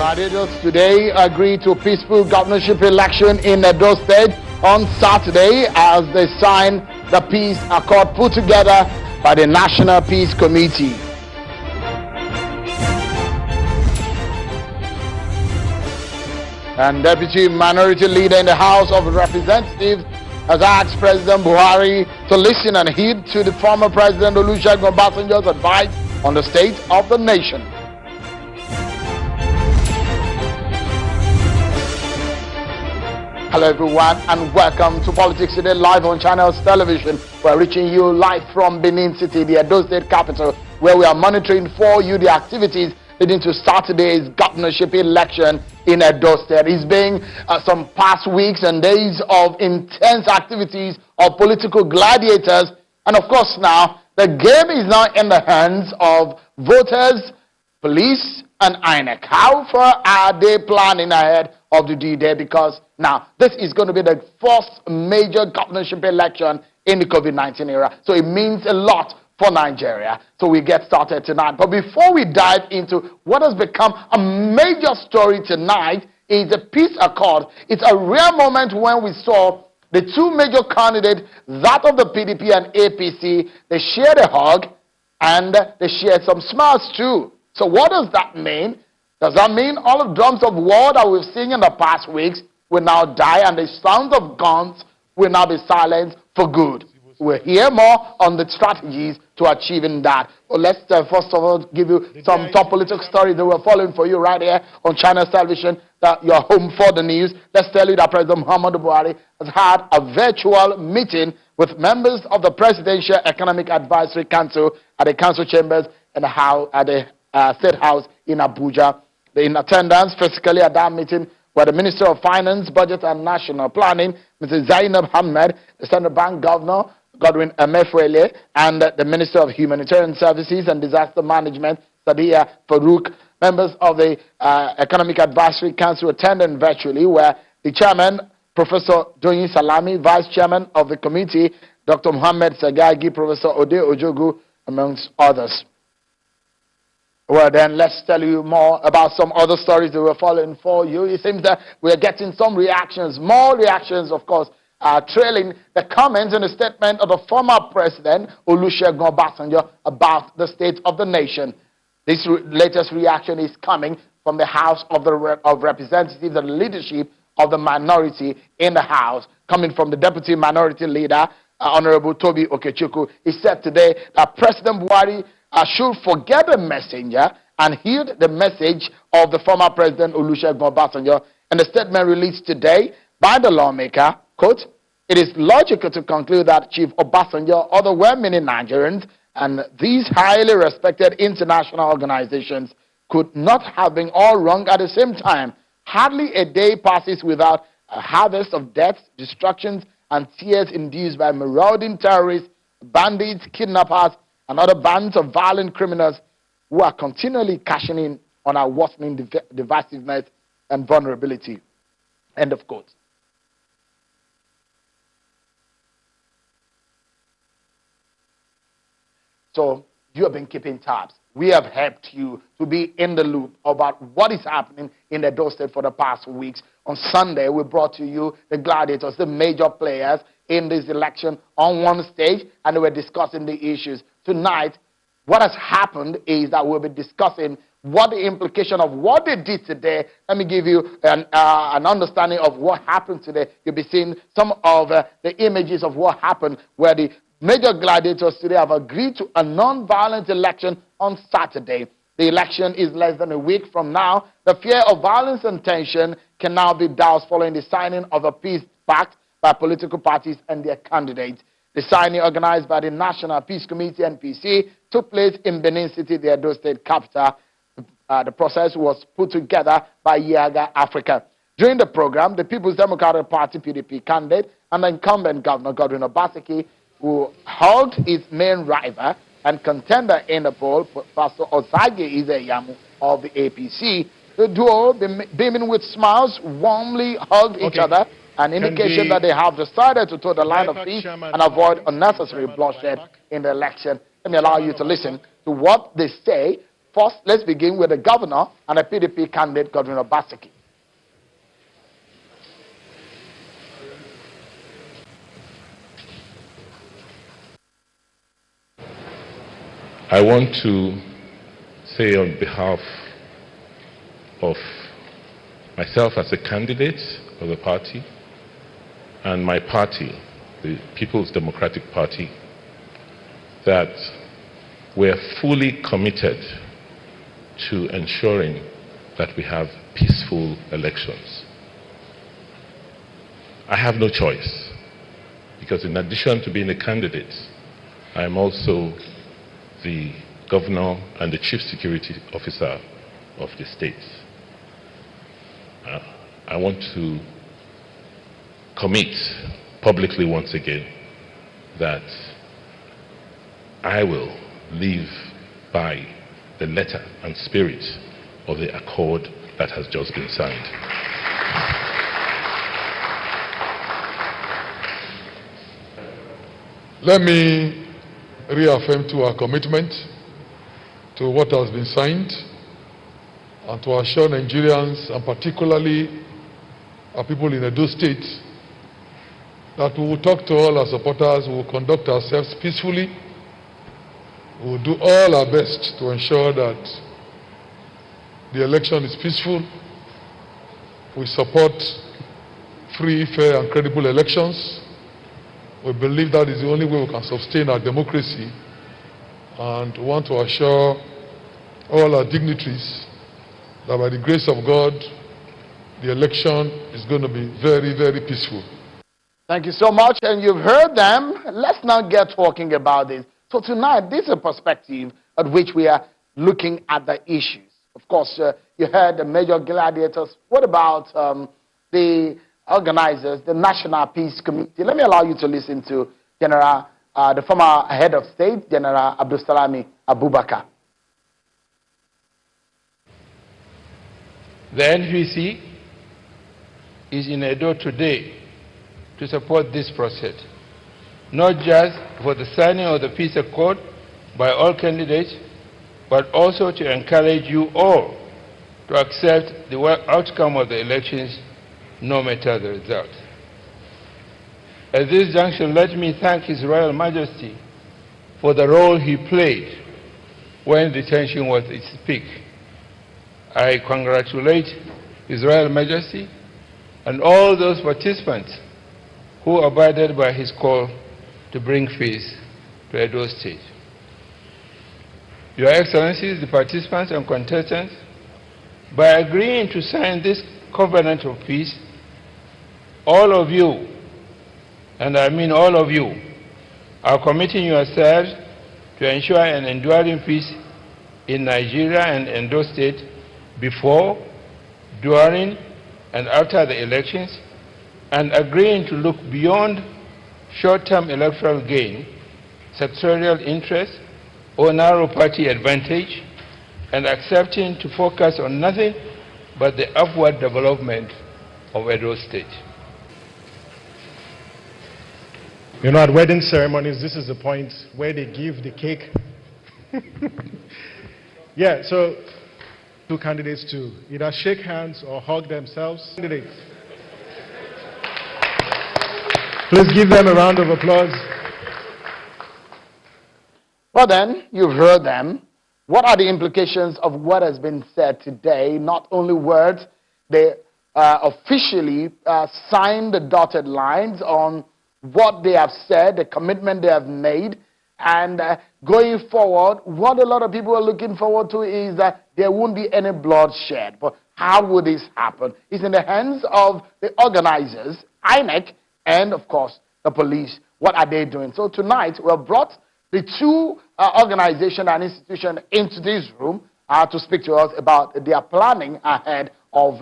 Gladiators today agreed to peaceful governorship election in Edo State on Saturday as they signed the peace accord put together by the National Peace Committee. And Deputy Minority Leader in the House of Representatives has asked President Buhari to listen and heed to the former President Olusegun Obasanjo's advice on the state of the nation. Hello everyone and welcome to Politics Today live on Channels Television. We're reaching you live from Benin City, the Edo State capital, where we are monitoring for you the activities leading to Saturday's governorship election in Edo State. It's been some past weeks and days of intense activities of political gladiators, and of course now the game is now in the hands of voters, police and INEC. How far are they planning ahead of the D-Day? Because now this is going to be the first major governorship election in the COVID-19 era. So it means a lot for Nigeria. So we get started tonight. But before we dive into what has become a major story tonight is the peace accord. It's a rare moment when we saw the two major candidates, that of the PDP and APC, they shared a hug and they shared some smiles too. So what does that mean? Does that mean all of drums of war that we've seen in the past weeks will now die and the sounds of guns will now be silenced for good? We'll hear more on the strategies to achieving that. But let's first of all give you some top political stories that we're following for you right here on Channels Television, that you're home for the news. Let's tell you that President Muhammadu Buhari has had a virtual meeting with members of the Presidential Economic Advisory Council at the council chambers and at the State House in Abuja. In attendance physically at that meeting were the Minister of Finance, Budget and National Planning, Mrs. Zainab Ahmed, the Central Bank Governor, Godwin Emefiele, and the Minister of Humanitarian Services and Disaster Management, Sadiya Farouk. Members of the Economic Advisory Council attended virtually, where the Chairman, Professor Doyin Salami, Vice Chairman of the committee, Dr. Muhammad Sagagi, Professor Ode Ojogu, amongst others. Well, then let's tell you more about some other stories that we're following for you. It seems that we're getting some reactions, more reactions, of course, trailing the comments and the statement of the former President Olusegun Obasanjo about the state of the nation. This latest reaction is coming from the House of Representatives and the leadership of the minority in the House, coming from the Deputy Minority Leader, Honorable Toby Okechukwu. He said today that President Buhari should forget the messenger and heed the message of the former President Olusegun Obasanjo. In the statement released today by the lawmaker, quote, "It is logical to conclude that Chief Obasanjo, other well-meaning Nigerians, and these highly respected international organizations could not have been all wrong at the same time. Hardly a day passes without a harvest of deaths, destructions, and tears induced by marauding terrorists, bandits, kidnappers, and other bands of violent criminals who are continually cashing in on our worsening divisiveness and vulnerability." End of quote. So you have been keeping tabs. We have helped you to be in the loop about what is happening in the Edo State for the past weeks. On Sunday, we brought to you the gladiators, the major players in this election on one stage, and we were discussing the issues. Tonight, what has happened is that we'll be discussing what the implication of what they did today. Let me give you an understanding of what happened today. You'll be seeing some of the images of what happened, where the major gladiators today have agreed to a non-violent election on Saturday. The election is less than a week from now. The fear of violence and tension can now be doused following the signing of a peace pact by political parties and their candidates. The signing, organized by the National Peace Committee, NPC, took place in Benin City, the Edo State capital. The process was put together by Yiaga Africa. During the program, the People's Democratic Party, PDP candidate, and the incumbent Governor Godwin Obaseki, who hugged his main rival and contender in the poll, Pastor Osage Izeyamu of the APC. The duo, beaming with smiles, warmly hugged each other, an indication that they have decided to toe the line of peace and avoid unnecessary bloodshed in the election. Let me allow you to listen to what they say first, let's begin with the governor and the PDP candidate, Godwin Obaseki. I want to say on behalf of myself as a candidate of the party and my party, the People's Democratic Party, that we're fully committed to ensuring that we have peaceful elections. I have no choice, because in addition to being a candidate, I am also the governor and the chief security officer of the state. I want to commit publicly once again that I will live by the letter and spirit of the accord that has just been signed. Let me reaffirm to our commitment to what has been signed and to assure Nigerians, and particularly our people in Edo State, that we will talk to all our supporters, we will conduct ourselves peacefully, we will do all our best to ensure that the election is peaceful. We support free, fair and credible elections. We believe that is the only way we can sustain our democracy, and want to assure all our dignitaries that by the grace of God, the election is going to be very, very peaceful. Thank you so much, and you've heard them. Let's now get talking about this. So tonight, this is a perspective at which we are looking at the issues. Of course, you heard the major gladiators. What about the organizers, the National Peace Committee? Let me allow you to listen to General, the former head of state, General Abdulsalami Abubakar. The NPC is in Edo today to support this process, not just for the signing of the peace accord by all candidates, but also to encourage you all to accept the outcome of the elections, no matter the result. At this junction, let me thank His Royal Majesty for the role he played when the tension was at its peak. I congratulate His Royal Majesty and all those participants who abided by his call to bring peace to Edo State. Your Excellencies, the participants and contestants, by agreeing to sign this covenant of peace, all of you, and I mean all of you, are committing yourselves to ensure an enduring peace in Nigeria and Edo State before, during, and after the elections, and agreeing to look beyond short-term electoral gain, sectorial interest, or narrow party advantage, and accepting to focus on nothing but the upward development of Edo State. You know, at wedding ceremonies, this is the point where they give the cake. Yeah, so two candidates to either shake hands or hug themselves. Candidates. Please give them a round of applause. Well then, you've heard them. What are the implications of what has been said today? Not only words, they officially signed the dotted lines on what they have said, the commitment they have made, and going forward, what a lot of people are looking forward to is that there won't be any bloodshed. But how would this happen? It's in the hands of the organizers, INEC, and of course, the police. What are they doing? So tonight, we have brought the two organizations and institutions into this room to speak to us about their planning ahead of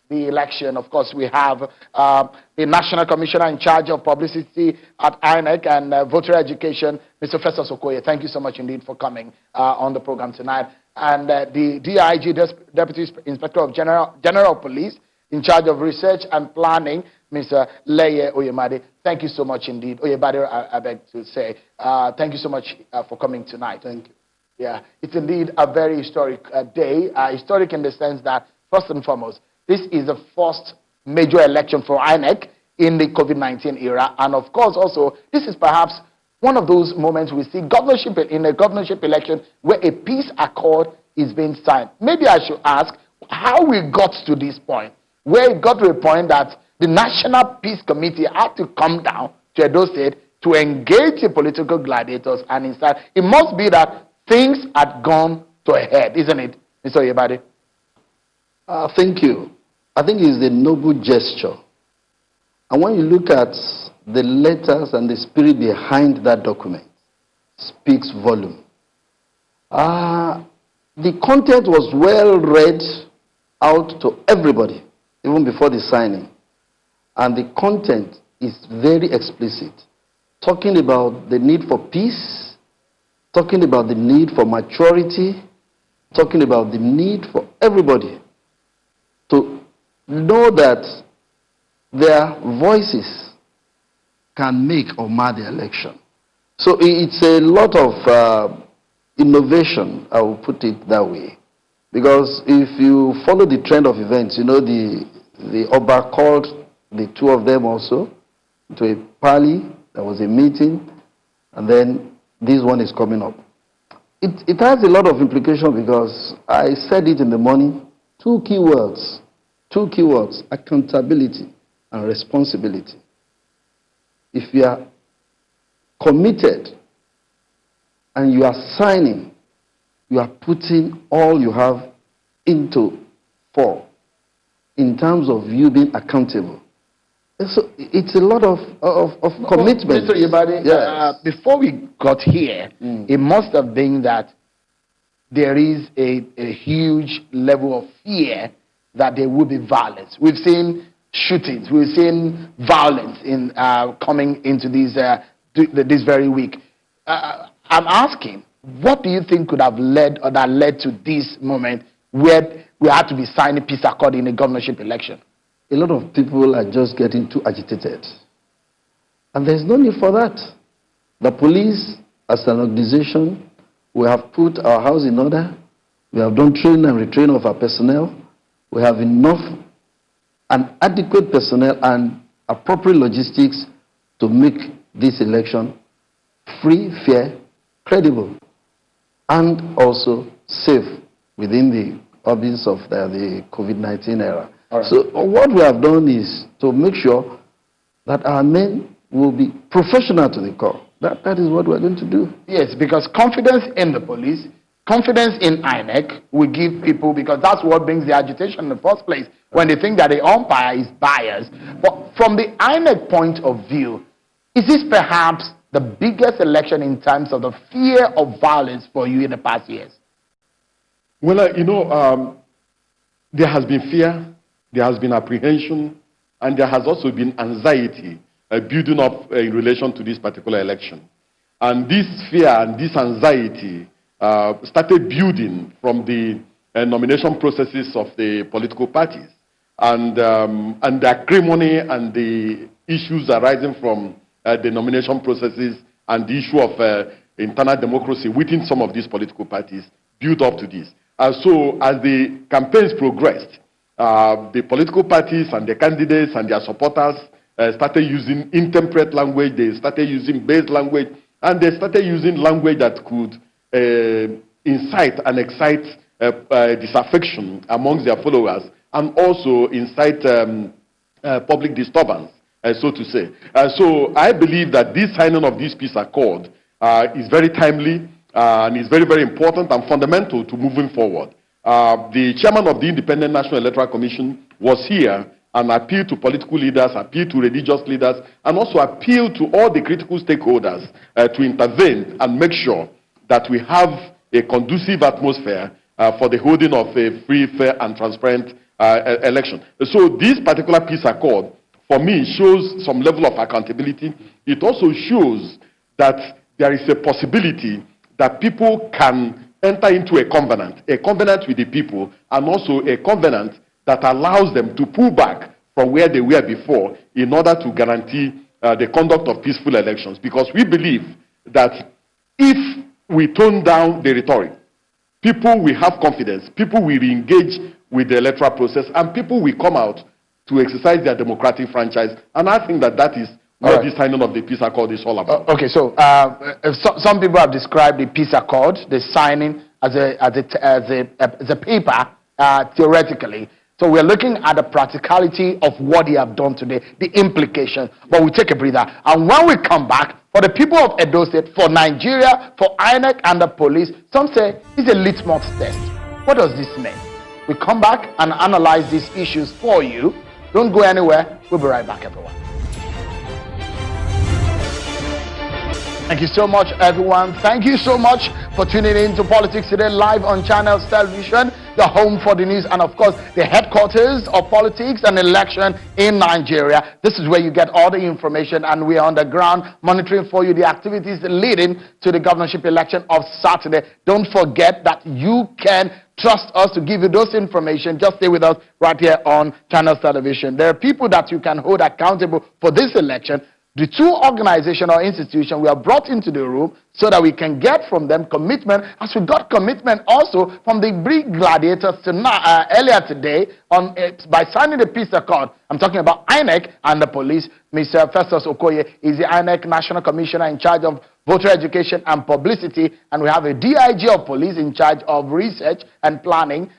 the election. Of course, we have the National Commissioner in charge of publicity at INEC and voter education, Mr. Festus Okoye. Thank you so much indeed for coming on the program tonight. And the DIG, Deputy Inspector of General Police, in charge of research and planning, Mr. Leye Oyemade. Thank you so much indeed. Oyebade, I beg to say, thank you so much for coming tonight. Thank you. Yeah, it's indeed a very historic day. Historic in the sense that, first and foremost, this is the first major election for INEC in the COVID-19 era. And of course, also, this is perhaps one of those moments we see governorship in a governorship election where a peace accord is being signed. Maybe I should ask how we got to this point, where it got to a point that the National Peace Committee had to come down to Edo State to engage the political gladiators and inside. It must be that things had gone to a head, isn't it, Mr. Oyebade? Thank you. I think it's a noble gesture. And when you look at the letters and the spirit behind that document, speaks volume. The content was well read out to everybody, even before the signing. And the content is very explicit, talking about the need for peace, talking about the need for maturity, talking about the need for everybody to know that their voices can make or mar the election. So it's a lot of innovation, I will put it that way. Because if you follow the trend of events, you know, the Oba called the two of them also to a parley. There was a meeting, and then this one is coming up. It has a lot of implication because I said it in the morning. Two key words, accountability and responsibility. If you are committed and you are signing, you are putting all you have into for in terms of you being accountable. So it's a lot of commitment. Mr. Oyebade, yes. Before we got here, it must have been that there is a huge level of fear that there will be violence. We've seen shootings, we've seen violence in coming into this very week. I'm asking, what do you think could have led to this moment where we had to be signing peace accord in a governorship election? A lot of people are just getting too agitated. And there's no need for that. The police, as an organization, we have put our house in order. We have done training and retraining of our personnel. We have enough and adequate personnel and appropriate logistics to make this election free, fair, credible, and also safe within the orbits of the COVID-19 era. Right. So what we have done is to make sure that our men will be professional to the core. That is what we're going to do. Yes, because confidence in the police, confidence in INEC will give people, because that's what brings the agitation in the first place, when they think that the umpire is biased. But from the INEC point of view, is this perhaps the biggest election in terms of the fear of violence for you in the past years? Well, there has been fear, there has been apprehension, and there has also been anxiety building up in relation to this particular election. And this fear and this anxiety started building from the nomination processes of the political parties, and the acrimony and the issues arising from the nomination processes and the issue of internal democracy within some of these political parties built up to this. So as the campaigns progressed, the political parties and the candidates and their supporters started using intemperate language, they started using base language, and they started using language that could incite and excite disaffection amongst their followers, and also incite public disturbance, so to say. So I believe that this signing of this peace accord is very timely and is very, very important and fundamental to moving forward. The chairman of the Independent National Electoral Commission was here and appealed to political leaders, appealed to religious leaders, and also appealed to all the critical stakeholders to intervene and make sure that we have a conducive atmosphere for the holding of a free, fair, and transparent election. So this particular peace accord, for me, shows some level of accountability. It also shows that there is a possibility that people can enter into a covenant with the people, and also a covenant that allows them to pull back from where they were before in order to guarantee the conduct of peaceful elections. Because we believe that if we tone down the rhetoric. People will have confidence. People will engage with the electoral process, and people will come out to exercise their democratic franchise. And I think that that is what the signing of the peace accord is all about. Okay, so some people have described the peace accord, the signing, as a paper, theoretically. So we're looking at the practicality of what they have done today, the implications. But we take a breather. And when we come back, for the people of Edo State, for Nigeria, for INEC and the police, some say it's a litmus test. What does this mean? We come back and analyze these issues for you. Don't go anywhere. We'll be right back, everyone. Thank you so much, everyone. Thank you so much for tuning in to Politics Today live on Channels Television, the home for the news, and of course, the headquarters of politics and election in Nigeria. This is where you get all the information, and we are on the ground monitoring for you the activities leading to the governorship election of Saturday. Don't forget that you can trust us to give you those information. Just stay with us right here on Channels Television. There are people that you can hold accountable for this election. The two organizations or institutions we are brought into the room so that we can get from them commitment, as we got commitment also from the big gladiators tonight, earlier today by signing the peace accord. I'm talking about INEC and the police. Mr. Festus Okoye is the INEC National Commissioner in charge of voter education and publicity, and we have a DIG of police in charge of research and planning,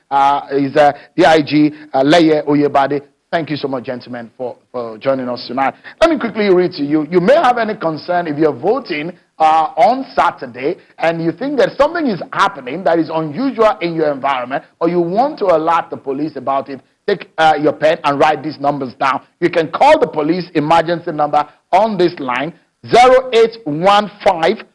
is DIG Leye Oyebade. Thank you so much, gentlemen, for joining us tonight. Let me quickly read to you. You may have any concern if you're voting on Saturday and you think that something is happening that is unusual in your environment, or you want to alert the police about it. Take your pen and write these numbers down. You can call the police emergency number on this line, 0815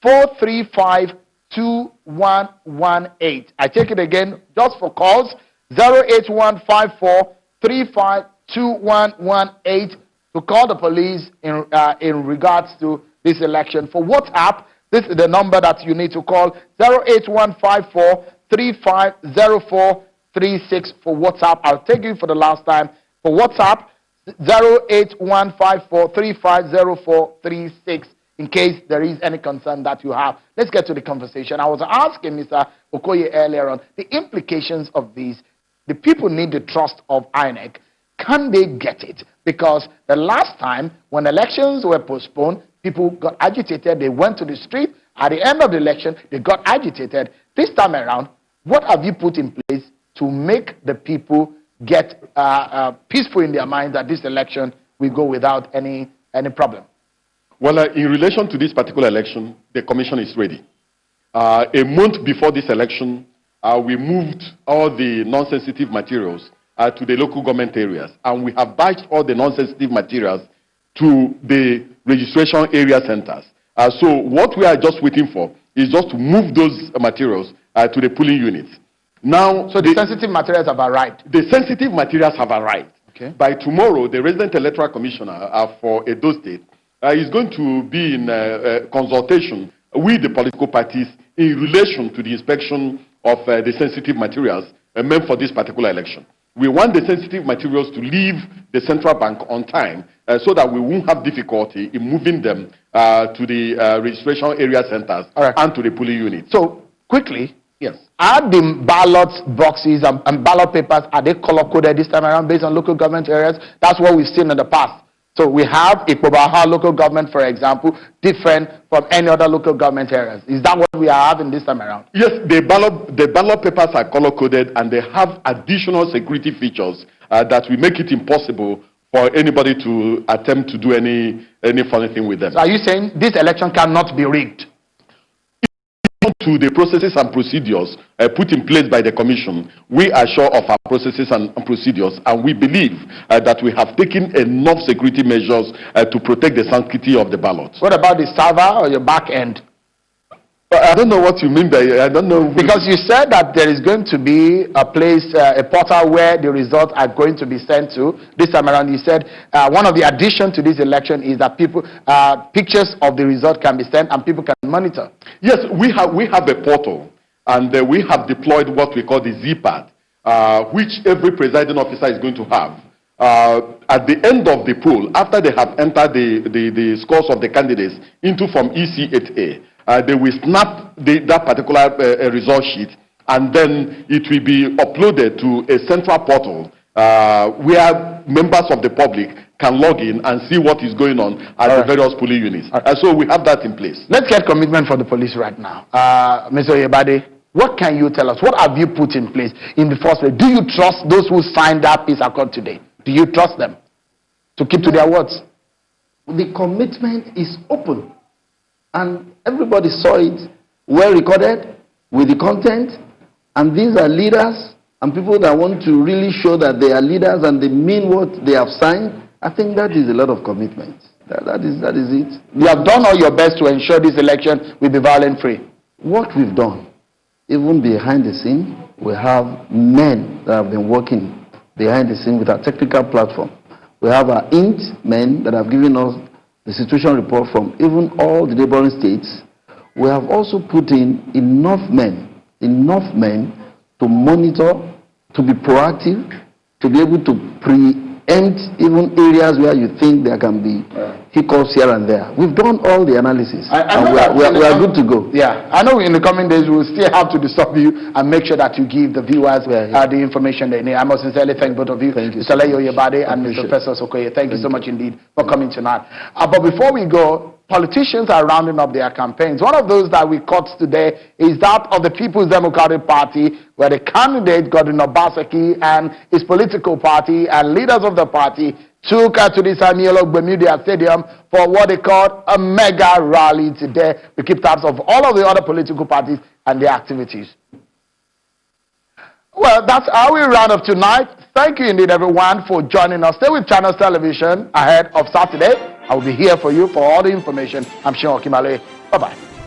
435 2118. I take it again just for calls, 08154 352118 to call the police in regards to this election. For WhatsApp, this is the number that you need to call, 08154 350436 for WhatsApp. I'll take you for the last time. For WhatsApp, 08154 350436 in case there is any concern that you have. Let's get to the conversation. I was asking Mr. Okoye earlier on the implications of these. The people need the trust of INEC. Can they get it? Because the last time when elections were postponed, people got agitated. They went to the street. At the end of the election, they got agitated. This time around, what have you put in place to make the people get peaceful in their minds that this election will go without any problem? Well, in relation to this particular election, the commission is ready. A month before this election, we moved all the non-sensitive materials to the local government areas, and we have batched all the non-sensitive materials to the registration area centers. So what we are just waiting for is just to move those materials to the polling units. Now, so the sensitive materials have arrived? The sensitive materials have arrived. Okay. By tomorrow, the resident electoral commissioner for Edo State is going to be in consultation with the political parties in relation to the inspection of the sensitive materials meant for this particular election. We want the sensitive materials to leave the central bank on time so that we won't have difficulty in moving them to the registration area centers and to the polling units. So, quickly, yes. Are the ballot boxes and ballot papers, are they color-coded this time around based on local government areas? That's what we've seen in the past. So we have Ikpobaha local government, for example, different from any other local government areas. Is that what we are having this time around? Yes, the ballot papers are color-coded, and they have additional security features that will make it impossible for anybody to attempt to do any funny thing with them. So are you saying this election cannot be rigged? To the processes and procedures put in place by the commission, we are sure of our processes and procedures, and we believe that we have taken enough security measures to protect the sanctity of the ballot. What about the server or your back end? I don't know what you mean by I don't know. Because you said that there is going to be a place, a portal where the results are going to be sent to. This time around, you said one of the additions to this election is that people pictures of the result can be sent and people can monitor. Yes, we have a portal, and we have deployed what we call the ZPad, which every presiding officer is going to have. At the end of the poll, after they have entered the scores of the candidates into Form EC8A, they will snap that particular result sheet, and then it will be uploaded to a central portal where members of the public can log in and see what is going on at the various polling units. And so we have that in place. Let's get commitment for the police right now. Mr. Oyebade, what can you tell us? What have you put in place in the first place? Do you trust those who signed that peace accord today? Do you trust them to keep to their words? The commitment is open, and everybody saw it, well recorded, with the content, and these are leaders and people that want to really show that they are leaders and they mean what they have signed. I think that is a lot of commitment. That is it. You have done all your best to ensure this election will be violent free. What we've done, even behind the scene, we have men that have been working behind the scene with our technical platform. We have our INT men that have given us the situation report from even all the neighboring states. We have also put in enough men to monitor, to be proactive, to be able to preempt even areas where you think there can be hiccups here and there. We've done all the analysis, and we are good to go. Yeah, I know in the coming days we will still have to disturb you and make sure that you give the viewers the information they need. I must sincerely thank both of you, Mr. Leyo Oyebade and Mr. Festus Okoye. Thank you so much indeed for coming tonight. But before we go, politicians are rounding up their campaigns. One of those that we caught today is that of the People's Democratic Party, where the candidate, Godwin Obaseki, and his political party and leaders of the party took to the Saniolo Bermudia Stadium for what they called a mega rally today. We keep tabs of all of the other political parties and their activities. Well, that's how we round up tonight. Thank you indeed, everyone, for joining us. Stay with Channels Television ahead of Saturday. I will be here for you for all the information. I'm Sean Okimale. Bye-bye.